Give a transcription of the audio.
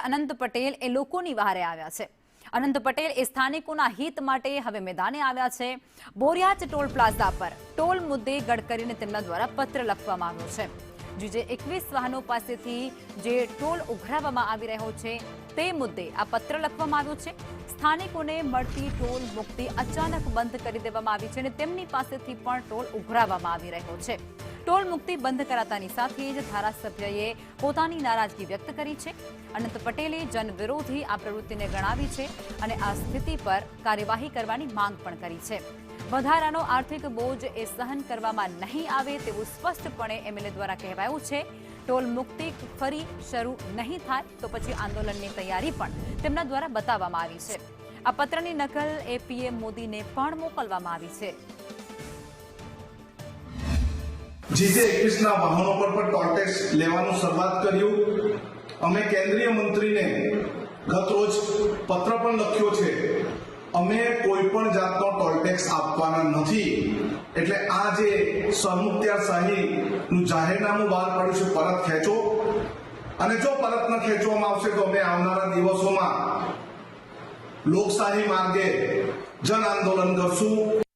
અનંત પટેલ એ લોકોની વહારે આવ્યા છે। અનંત પટેલ એ સ્થાનિકોના હિત માટે હવે મેદાને આવ્યા છે। બોરિયાચ ટોલ પ્લાઝા પર ટોલ મુદ્દે ગડકરીને તેમના દ્વારા પત્ર લખવામાં આવ્યો છે। જે 21 વાહનો પાસેથી જે ટોલ ઉઘરાવવામાં આવી રહ્યો છે તે મુદ્દે આ પત્ર લખવામાં આવ્યો છે। સ્થાનિકોને મળતી ટોલ મુક્તિ અચાનક બંધ કરી દેવામાં આવી છે અને તેમની પાસેથી પણ ટોલ ઉઘરાવવામાં આવી રહ્યો છે। ટોલ મુક્તિ બંધ કરાતાની સાથે જ ધારાસભ્યએ પોતાની નારાજગી વ્યક્ત કરી છે। અનંત પટેલે જનવિરોધી આ પ્રવૃત્તિને ગણાવી છે અને આ સ્થિતિ પર કાર્યવાહી કરવાની માંગ પણ કરી છે। વધારાનો આર્થિક બોજ એ સહન કરવામાં નહીં આવે તેવું સ્પષ્ટપણે એમએલએ દ્વારા કહેવાયું છે। ટોલ મુક્તિ ફરી શરૂ નહીં થાય તો પછી આંદોલનની તૈયારી પણ તેમના દ્વારા બતાવવામાં આવી છે। આ પત્રની નકલ એ પીએમ મોદીને પણ મોકલવામાં આવી છે। જે 21 વાહનો પર ટોલ ટેક્સ લેવાનું શરૂઆત કર્યું। અમે કેન્દ્રીય મંત્રીને ગત રોજ પત્ર પણ લખ્યો છે। અમે કોઈ પણ જાતનો ટોલ ટેક્સ આપવાના નથી। એટલે આ જે સરમુખત્યારશાહીનું જાહેરનામું બહાર પાડ્યું છે પરત ખેંચો અને જો પરત ન ખેંચવામાં આવશે તો અમે આવનારા દિવસોમાં લોકશાહી માર્ગે જન આંદોલન કરશું।